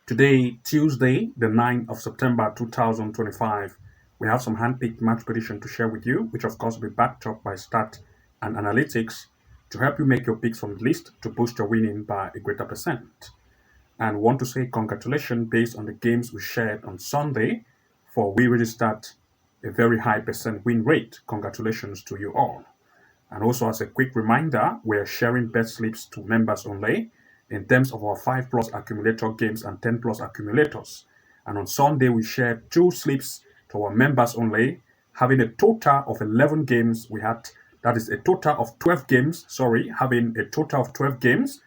Today, Tuesday, the 9th of September 2025, we have some handpicked match prediction to share with you, which of course will be backed up by stat and analytics to help you make your picks from the list to boost your winning by a greater percent. And want to say congratulations based on the games we shared on Sunday, for we registered a very high percent win rate. Congratulations to you all. And also, as a quick reminder, we're sharing bet slips to members only in terms of our 5 plus accumulator games and 10 plus accumulators. And on Sunday, we shared 2 slips to our members only, having a total of 11 games. That is a total of 12 games, having a total of 12 games.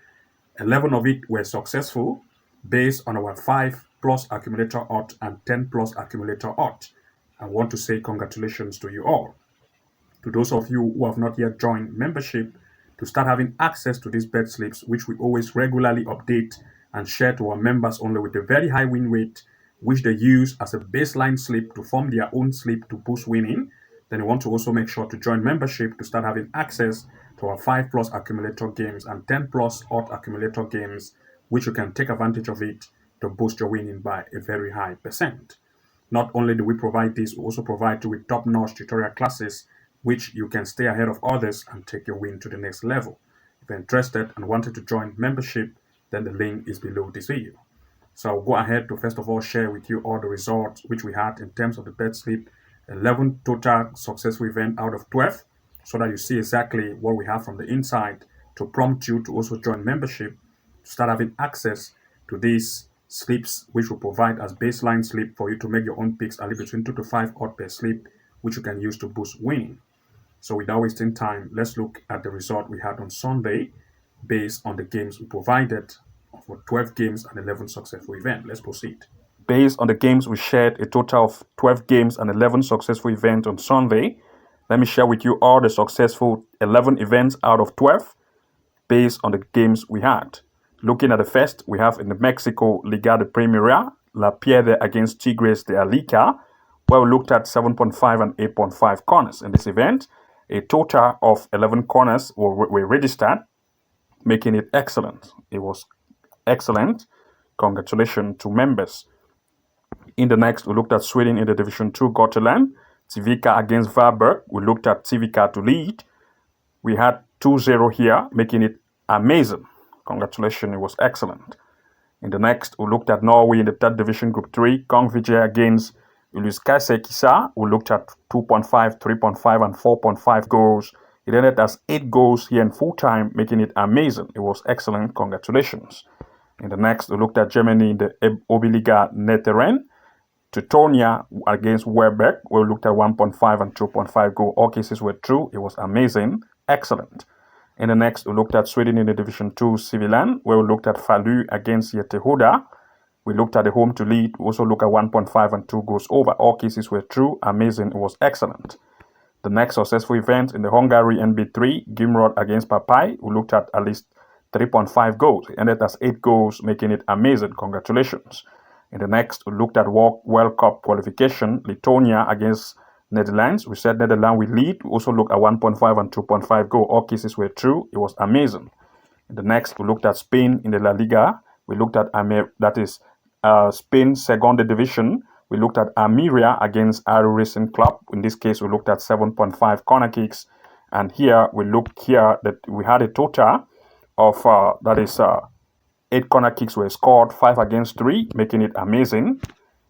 11 of it were successful based on our 5 plus accumulator odd and 10 plus accumulator odd. I want to say congratulations to you all. To those of you who have not yet joined membership, to start having access to these bet slips, which we always regularly update and share to our members only with a very high win rate, which they use as a baseline slip to form their own slip to boost winning, then you want to also make sure to join membership to start having access to our 5 plus accumulator games and 10 plus odd accumulator games, which you can take advantage of it to boost your winning by a very high percent. Not only do we provide this, we also provide you with top-notch tutorial classes which you can stay ahead of others and take your win to the next level. If you're interested and wanted to join membership, then the link is below this video. So I'll go ahead to first of all share with you all the results which we had in terms of the bet slip, 11 total successful event out of 12, so that you see exactly what we have from the inside to prompt you to also join membership, to start having access to these slips which will provide as baseline slip for you to make your own picks only between 2 to 5 odd per slip, which you can use to boost winning. So without wasting time, let's look at the result we had on Sunday based on the games we provided for 12 games and 11 successful events. Let's proceed. Based on the games we shared, a total of 12 games and 11 successful events on Sunday, let me share with you all the successful 11 events out of 12 based on the games we had. Looking at the first, we have in the Mexico Liga de Primera, La Piedra against Tigres de Alica, where we looked at 7.5 and 8.5 corners. In this event, a total of 11 corners were registered, making it excellent. It was excellent. Congratulations to members. In the next, we looked at Sweden in the Division 2 Gotland, Civica against Varberg. We looked at Civica to lead. We had 2-0 here, making it amazing. Congratulations, it was excellent. In the next, we looked at Norway in the 3rd Division Group 3, Kong Vijay against Ulriska Kisa. We looked at 2.5, 3.5, and 4.5 goals. It ended as 8 goals here in full time, making it amazing. It was excellent. Congratulations. In the next, we looked at Germany in the Oberliga Netherlands, Teutonia against Werbeck. We looked at 1.5 and 2.5 goal. All cases were true. It was amazing. Excellent. In the next, we looked at Sweden in the Division 2 Civilan, where we looked at Falu against Yetehuda. We looked at the home to lead. We also looked at 1.5 and 2 goals over. All cases were true. Amazing. It was excellent. The next successful event in the Hungary NB3, Gimrod against Papai. We looked at least 3.5 goals. It ended as 8 goals, making it amazing. Congratulations. In the next, we looked at World Cup qualification, Lithuania against Netherlands. We said Netherlands will lead. We also looked at 1.5 and 2.5 goal. All cases were true. It was amazing. In the next, we looked at Spain in the La Liga. We looked at Spain Second Division. We looked at Almeria against Aero Racing Club. In this case, we looked at 7.5 corner kicks. And here, we looked here that we had a total of, 8 corner kicks were scored, 5 against 3, making it amazing.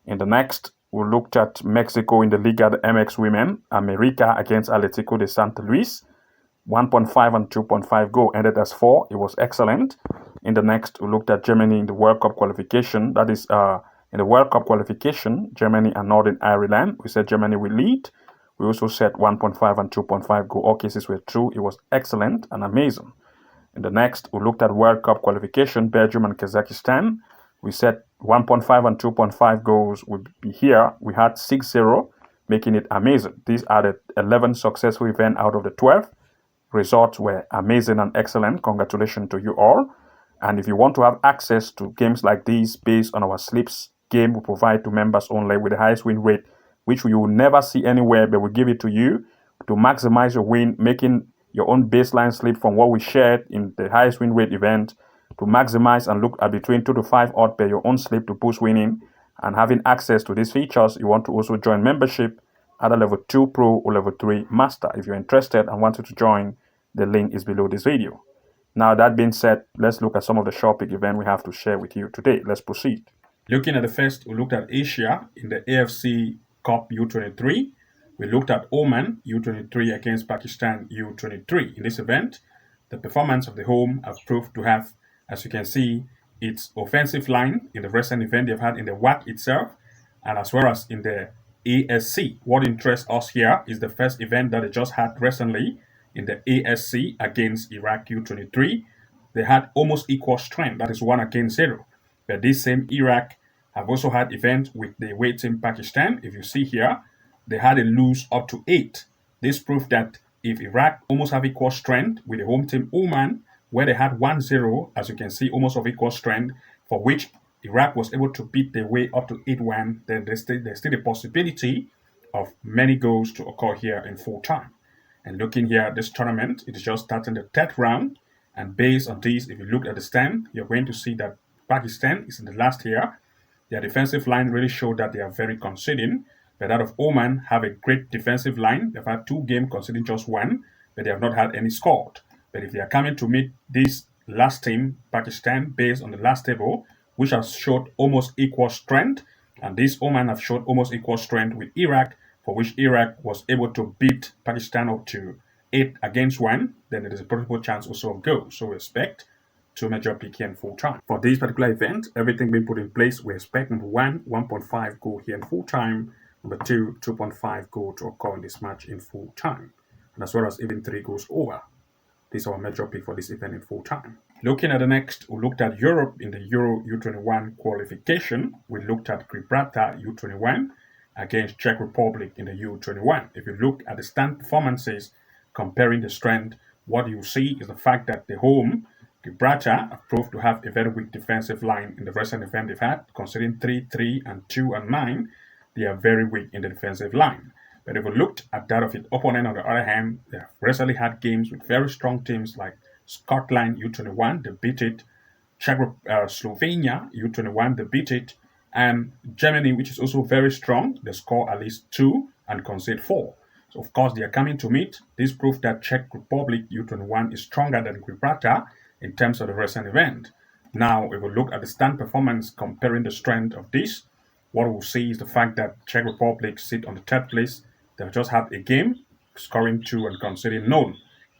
In the next, we looked at Mexico in the Liga de MX Women, America against Atlético de Santa Luis. 1.5 and 2.5 goal ended as 4. It was excellent. In the next, we looked at Germany in the World Cup qualification. That is, in the World Cup qualification, Germany and Northern Ireland. We said Germany will lead. We also said 1.5 and 2.5 goal. All cases were true. It was excellent and amazing. In the next, we looked at World Cup qualification, Belgium and Kazakhstan. We said 1.5 and 2.5 goals would be here. We had 6-0, making it amazing. These are the 11 successful events out of the 12. Results were amazing and excellent. Congratulations to you all. And if you want to have access to games like these based on our slips game we provide to members only with the highest win rate, which you will never see anywhere, but we give it to you to maximize your win, making your own baseline slip from what we shared in the highest win rate event to maximize and look at between 2 to 5 odd per your own slip to boost winning. And having access to these features, you want to also join membership at a level 2 Pro or level 3 Master. If you're interested and wanted to join, the link is below this video. Now, that being said, let's look at some of the sure pick events we have to share with you today. Let's proceed. Looking at the first, we looked at Asia in the AFC Cup U23. We looked at Oman U23 against Pakistan U23. In this event, the performance of the home have proved to have, as you can see, its offensive line in the recent event they've had in the WAC itself, and as well as in the ASC. What interests us here is the first event that they just had recently in the ASC against Iraq U23. They had almost equal strength, that is 1 against 0. But this same Iraq have also had events with the away team Pakistan. If you see here, they had a lose up to 8. This proved that if Iraq almost have equal strength with the home team Oman, where they had 1-0, as you can see, almost of equal strength, for which Iraq was able to beat their way up to 8-1, then there's still a possibility of many goals to occur here in full time. And looking here at this tournament, it is just starting the 3rd round. And based on this, if you look at the stand, you're going to see that Pakistan is in the last here. Their defensive line really showed that they are very conceding. But that of Oman have a great defensive line. They've had 2 games conceding just 1, but they have not had any scored. But if they are coming to meet this last team, Pakistan, based on the last table, which has showed almost equal strength, and this Oman have showed almost equal strength with Iraq, for which Iraq was able to beat Pakistan up to 8 against 1, then there is a possible chance also of goals. So we expect 2 major PK in full time. For this particular event, everything being put in place, we expect number 1, 1.5 goal here in full time, number 2, 2.5 goal to occur in this match in full time, and as well as even 3 goals over. This is our major pick for this event in full time. Looking at the next, we looked at Europe in the Euro U21 qualification. We looked at Gibraltar U21 against Czech Republic in the U21. If you look at the stand performances, comparing the strength, what you see is the fact that the home, Gibraltar, have proved to have a very weak defensive line in the recent event they've had, considering 3-3 and 2-9. They are very weak in the defensive line. But if we looked at that of its opponent, on the other hand, they have recently had games with very strong teams like Scotland U21, they beat it, Slovenia U21, they beat it, and Germany, which is also very strong, they score at least 2 and concede 4. So of course they are coming to meet. This proves that Czech Republic U21 is stronger than Gibraltar in terms of the recent event. Now, if we look at the stand performance comparing the strength of this, what we'll see is the fact that Czech Republic sit on the 3rd place. They've just had a game, scoring 2 and conceding none.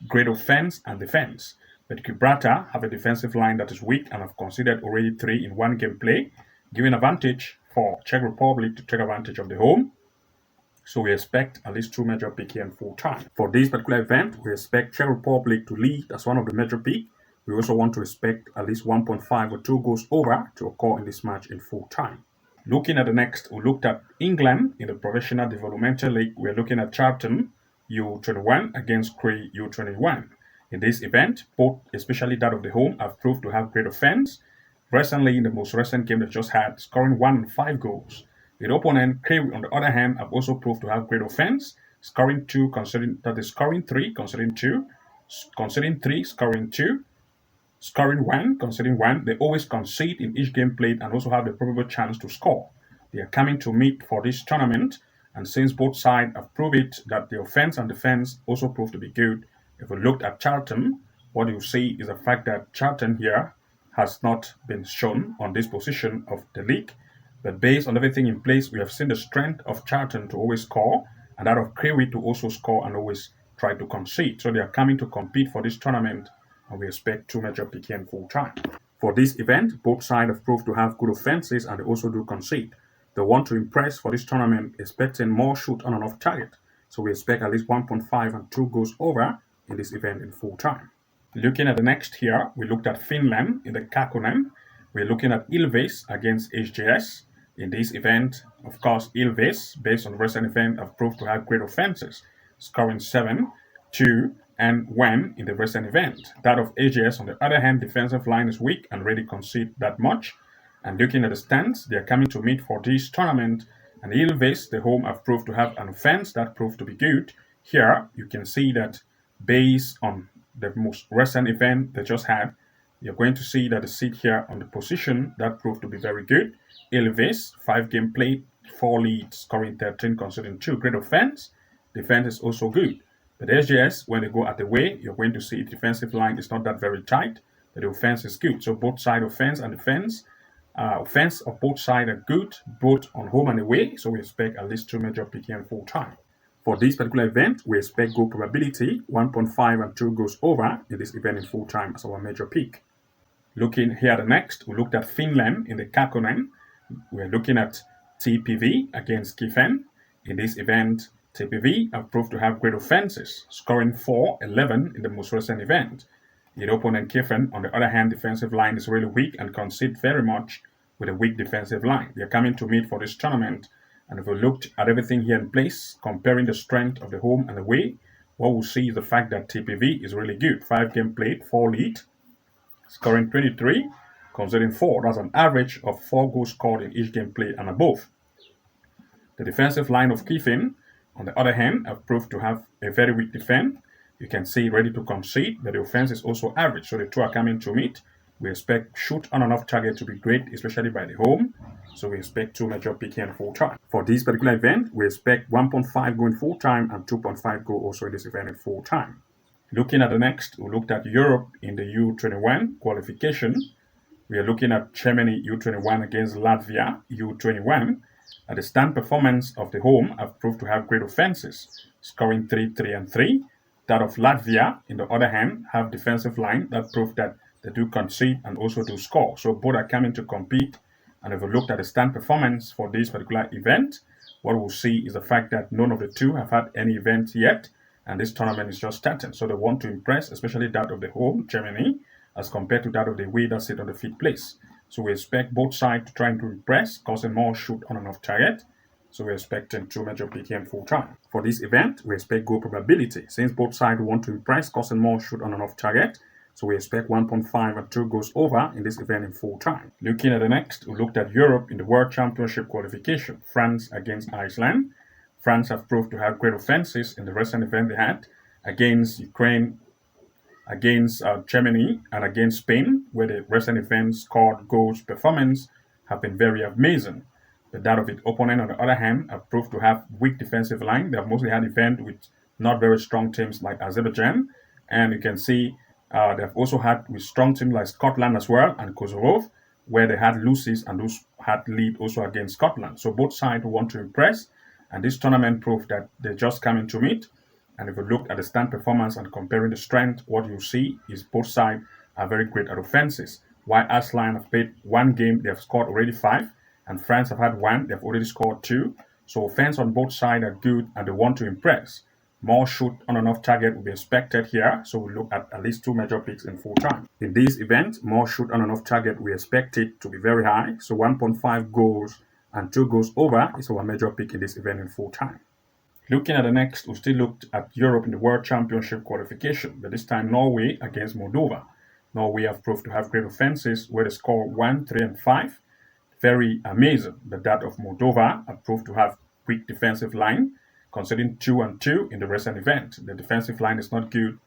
Great offense and defense. But Gibraltar have a defensive line that is weak and have conceded already 3 in 1 game play, giving advantage for Czech Republic to take advantage of the home. So we expect at least 2 major picks here in full time. For this particular event, we expect Czech Republic to lead as one of the major picks. We also want to expect at least 1.5 or 2 goals over to occur in this match in full time. Looking at the next, we looked at England in the Professional Developmental League. We're looking at Charlton U21 against Cray U21. In this event, both, especially that of the home, have proved to have great offense. Recently, in the most recent game they just had, scoring 1 and 5 goals. The opponent, Cray, on the other hand, have also proved to have great offense, scoring 2, considering that is scoring 3, considering 2, considering 3, scoring 2, scoring 1, conceding 1. They always concede in each game played and also have the probable chance to score. They are coming to meet for this tournament, and since both sides have proved it that the offense and defense also prove to be good, if we looked at Charlton, what you see is the fact that Charlton here has not been shown on this position of the league. But based on everything in place, we have seen the strength of Charlton to always score and that of Crewe to also score and always try to concede. So they are coming to compete for this tournament, and we expect 2 major PKN full time. For this event, both sides have proved to have good offenses and they also do concede. They want to impress for this tournament, expecting more shoot on and off target. So we expect at least 1.5 and 2 goals over in this event in full time. Looking at the next here, we looked at Finland in the Kakkonen. We're looking at Ilves against HJS. In this event, of course, Ilves, based on the recent event, have proved to have great offenses, scoring 7, 2, and 1 in the recent event. That of HJS, on the other hand, defensive line is weak and really concede that much. And looking at the stands, they are coming to meet for this tournament. And Ilves, the home, have proved to have an offense that proved to be good. Here, you can see that based on the most recent event they just had, You're going to see that the seed here on the position that proved to be very good. Elvis, 5 game played, 4 leads, scoring 13, conceding 2. Great offense. Defense is also good. But SGS, when they go at the way, you're going to see the defensive line is not that very tight, but the offense is good. So both side offense and defense, offense of both sides are good, both on home and away. So we expect at least 2 major PKM full time. For this particular event, we expect goal probability 1.5 and 2 goes over in this event in full time as our major pick. Looking here the next, we looked at Finland in the Kakkonen. We're looking at TPV against Kiffen. In this event, TPV have proved to have great offenses, scoring 4-11 in the most recent event. The opponent Kiffen, on the other hand, defensive line is really weak and concede very much with a weak defensive line. They're coming to meet for this tournament, and if we looked at everything here in place, comparing the strength of the home and away, what we'll see is the fact that TPV is really good. 5 game played, 4 lead, scoring 23, conceding 4. That's an average of 4 goals scored in each game played and above. The defensive line of Kiffen, on the other hand, have proved to have a very weak defense. You can see ready to concede, but the offense is also average, so the two are coming to meet. We expect shoot on and off target to be great, especially by the home. So we expect 2 major PKM full time. For this particular event, we expect 1.5 go in full time and 2.5 go also in this event in full time. Looking at the next, we looked at Europe in the U21 qualification. We are looking at Germany U21 against Latvia U21. At the stand performance of the home have proved to have great offenses, scoring 3, 3, and 3. That of Latvia, in the other hand, have defensive line that prove that they do concede and also do score. So both are coming to compete. And if we looked at the stand performance for this particular event, what we'll see is the fact that none of the two have had any event yet, and this tournament is just starting. So they want to impress, especially that of the home, Germany, as compared to that of the away that sit on the 5th place. So we expect both sides to try to impress, causing more shoot on and off target. So we're expecting 2 major PKM full time. For this event, we expect goal probability. Since both sides want to impress, causing more shoot on and off target, so we expect 1.5 and 2 goes over in this event in full time. Looking at the next, we looked at Europe in the World Championship qualification. France against Iceland. France have proved to have great offenses in the recent event they had against Ukraine, against Germany, and against Spain, where the recent events scored goals performance have been very amazing. But that of its opponent, on the other hand, have proved to have weak defensive line. They have mostly had events with not very strong teams like Azerbaijan, and you can see they've also had with strong teams like Scotland as well and Kosovo, where they had losses and those had lead also against Scotland. So both sides want to impress, and this tournament proved that they're just coming to meet. And if you look at the stand performance and comparing the strength, what you see is both sides are very great at offenses. While Iceland have played 1 game, they have scored already 5, and France have had 1, they've already scored 2. So offense on both sides are good and they want to impress. More shoot on and off target will be expected here, so we'll look at least 2 major picks in full time. In this event, more shoot on and off target, we expect it to be very high, so 1.5 goals and 2 goals over is our major pick in this event in full time. Looking at the next, we still looked at Europe in the World Championship qualification, but this time Norway against Moldova. Norway have proved to have great offenses where they score 1, 3, and 5. Very amazing, but that of Moldova have proved to have weak defensive line, conceding 2 and 2 in the recent event. The defensive line is not good.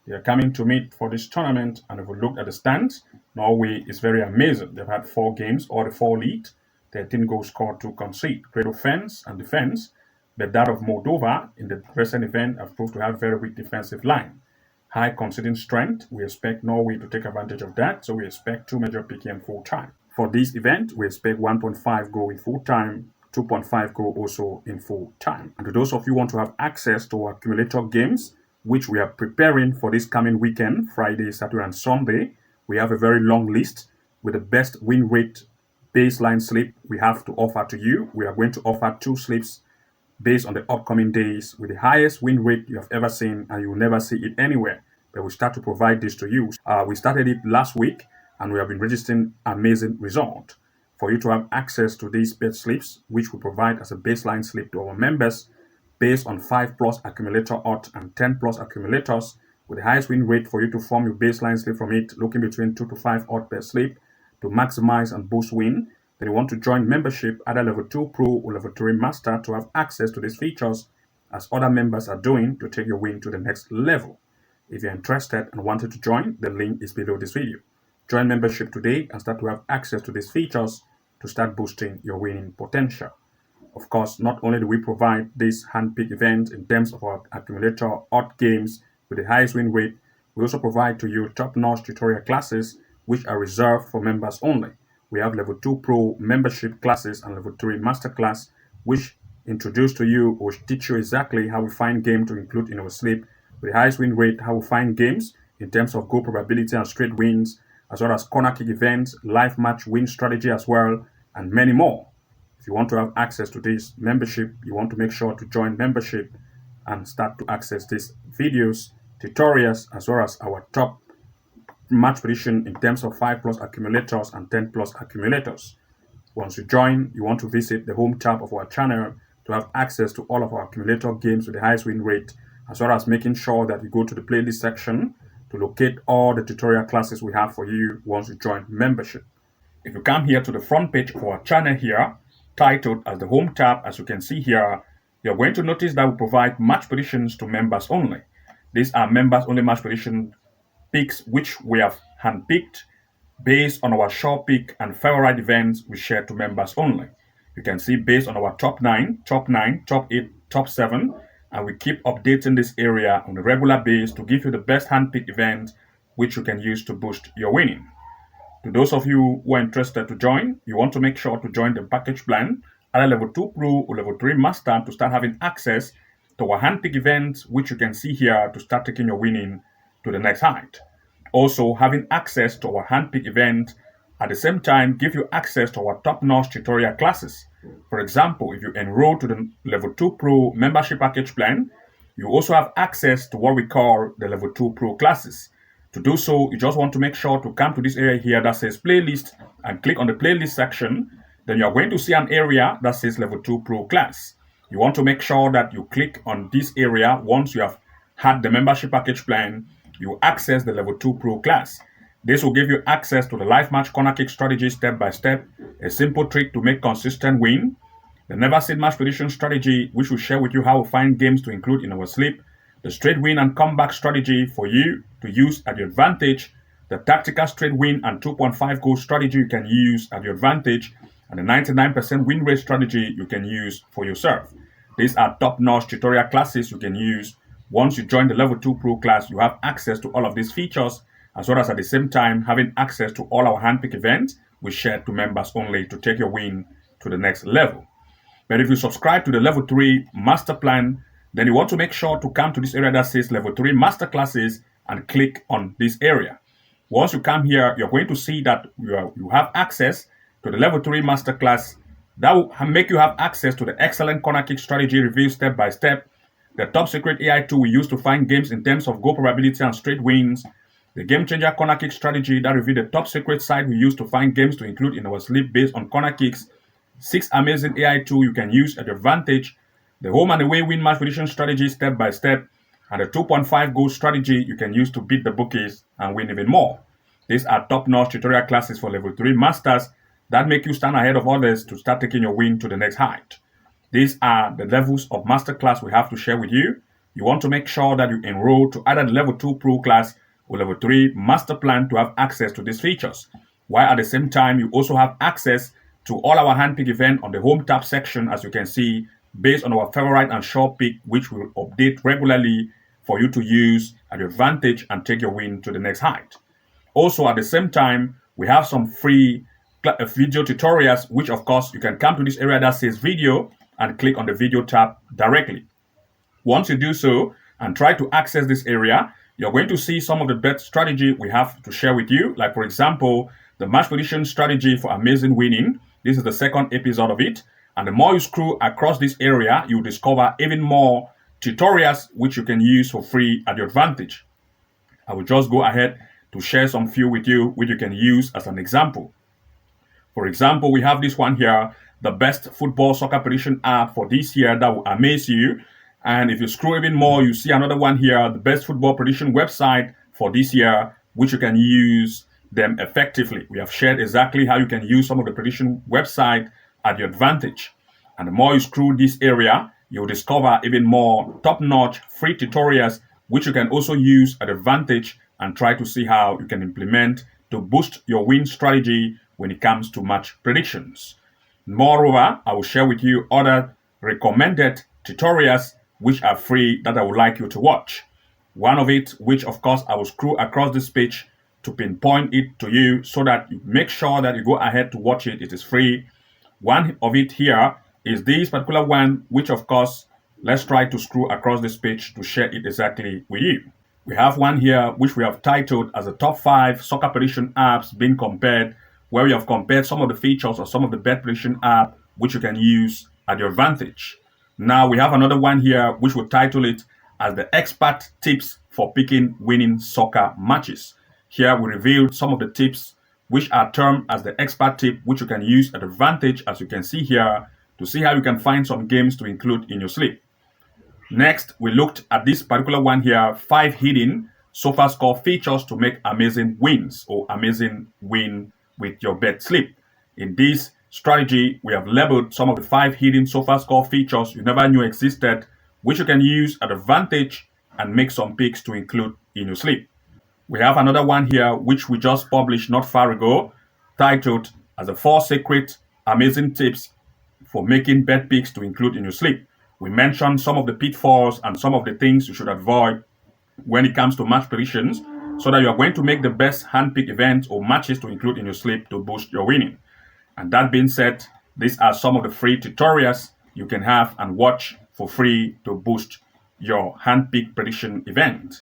They are coming to meet for this tournament, and if we look at the stands, Norway is very amazing. They've had 4 games, all the 4 lead. 13 goals scored to concede. Great offense and defense, but that of Moldova in the recent event have proved to have very weak defensive line. High conceding strength, we expect Norway to take advantage of that, so we expect 2 major PKM full time. For this event, we expect 1.5 go in full time, 2.5 go also in full time. And to those of you who want to have access to our accumulator games, which we are preparing for this coming weekend, Friday, Saturday, and Sunday, we have a very long list with the best win rate baseline slip we have to offer to you. We are going to offer 2 slips based on the upcoming days with the highest win rate you have ever seen, and you will never see it anywhere. But we start to provide this to you. We started it last week, and we have been registering amazing results. For you to have access to these bet slips, which we provide as a baseline slip to our members, based on 5 plus accumulator odds and 10 plus accumulators, with the highest win rate for you to form your baseline slip from it, looking between 2 to 5 odds per slip to maximize and boost win. Then you want to join membership, either level 2 pro or level 3 master, to have access to these features as other members are doing to take your win to the next level. If you're interested and wanted to join, the link is below this video. Join membership today and start to have access to these features to start boosting your winning potential. Of course, not only do we provide this hand-picked event in terms of our accumulator odd games with the highest win rate, we also provide to you top-notch tutorial classes which are reserved for members only. We have level 2 pro membership classes and level 3 masterclass which introduce to you or teach you exactly how we find game to include in our sleep with the highest win rate, how we find games in terms of goal probability and straight wins, as well as corner kick events, live match win strategy as well, and many more. If you want to have access to this membership, you want to make sure to join membership and start to access these videos, tutorials, as well as our top match prediction in terms of 5 plus accumulators and 10 plus accumulators. Once you join, you want to visit the home tab of our channel to have access to all of our accumulator games with the highest win rate, as well as making sure that you go to the playlist section to locate all the tutorial classes we have for you once you join membership. If you come here to the front page of our channel here, titled as the home tab, as you can see here, you're going to notice that we provide match predictions to members only. These are members only match prediction picks which we have handpicked based on our sure pick and favorite events we share to members only. You can see based on our top 9, top 8, top 7, and we keep updating this area on a regular basis to give you the best handpicked event which you can use to boost your winning. To those of you who are interested to join, you want to make sure to join the package plan, either level 2 pro or level 3 master, to start having access to our handpick events, which you can see here to start taking your winning to the next height. Also, having access to our handpick event at the same time give you access to our top-notch tutorial classes. For example, if you enroll to the level 2 pro membership package plan, you also have access to what we call the level 2 pro classes. To do so, you just want to make sure to come to this area here that says playlist and click on the playlist section. Then you are going to see an area that says level 2 pro class. You want to make sure that you click on this area once you have had the membership package plan. You access the level 2 pro class. This will give you access to the live match corner kick strategy step by step, a simple trick to make consistent win, the never sit match prediction strategy, which will share with you how we find games to include in our sleep, the straight win and comeback strategy for you to use at your advantage, the tactical straight win and 2.5 goal strategy you can use at your advantage, and the 99% win rate strategy you can use for yourself. These are top-notch tutorial classes you can use. Once you join the level 2 pro class, you have access to all of these features, as well as at the same time having access to all our handpick events we share to members only to take your win to the next level. But if you subscribe to the level 3 master plan, then you want to make sure to come to this area that says level 3 master classes and click on this area. Once you come here, you're going to see that you have access to the level 3 master class. That will make you have access to the excellent corner kick strategy review step by step, the top secret AI tool we use to find games in terms of goal probability and straight wins, the game changer corner kick strategy that reveal the top secret site we use to find games to include in our sleep based on corner kicks, 6 amazing AI tools you can use at your advantage, the home and away win match prediction strategy step by step, and the 2.5 goal strategy you can use to beat the bookies and win even more. These are top-notch tutorial classes for level 3 masters that make you stand ahead of others to start taking your win to the next height. These are the levels of masterclass we have to share with you. You want to make sure that you enroll to either the level 2 pro class or level 3 master plan to have access to these features, while at the same time you also have access to all our handpick event on the home tab section, as you can see, based on our favorite and short pick, which we will update regularly for you to use at your advantage and take your win to the next height. Also, at the same time, we have some free video tutorials, which of course you can come to this area that says video and click on the video tab directly. Once you do so and try to access this area, you're going to see some of the best strategy we have to share with you. Like, for example, the match prediction strategy for amazing winning. This is the second episode of it. And the more you scroll across this area, you'll discover even more tutorials which you can use for free at your advantage. I will just go ahead to share some few with you, which you can use as an example. For example, we have this one here, the best football soccer prediction app for this year that will amaze you. And if you scroll even more, you see another one here, the best football prediction website for this year, which you can use them effectively. We have shared exactly how you can use some of the prediction website at your advantage. And the more you scroll this area, you'll discover even more top-notch free tutorials, which you can also use at advantage and try to see how you can implement to boost your win strategy when it comes to match predictions. Moreover, I will share with you other recommended tutorials which are free that I would like you to watch. One of it, which of course I will scroll across this page to pinpoint it to you so that you make sure that you go ahead to watch it. It is free. One of it here is this particular one, which of course, let's try to scroll across this page to share it exactly with you. We have one here which we have titled as the top 5 soccer prediction apps being compared, where we have compared some of the features of some of the bet prediction app which you can use at your advantage. Now we have another one here which will title it as the expert tips for picking winning soccer matches. Here we revealed some of the tips which are termed as the expert tip, which you can use at advantage, as you can see here, to see how you can find some games to include in your slip. Next, we looked at this particular one here, 5 hidden Sofascore features to make amazing wins or amazing win with your bet slip. In this strategy, we have labeled some of the 5 hidden Sofascore features you never knew existed, which you can use at advantage and make some picks to include in your slip. We have another one here, which we just published not far ago, titled as the 4 secret amazing tips for making bet picks to include in your slip. We mentioned some of the pitfalls and some of the things you should avoid when it comes to match predictions so that you are going to make the best hand-pick events or matches to include in your slip to boost your winning. And that being said, these are some of the free tutorials you can have and watch for free to boost your hand-pick prediction event.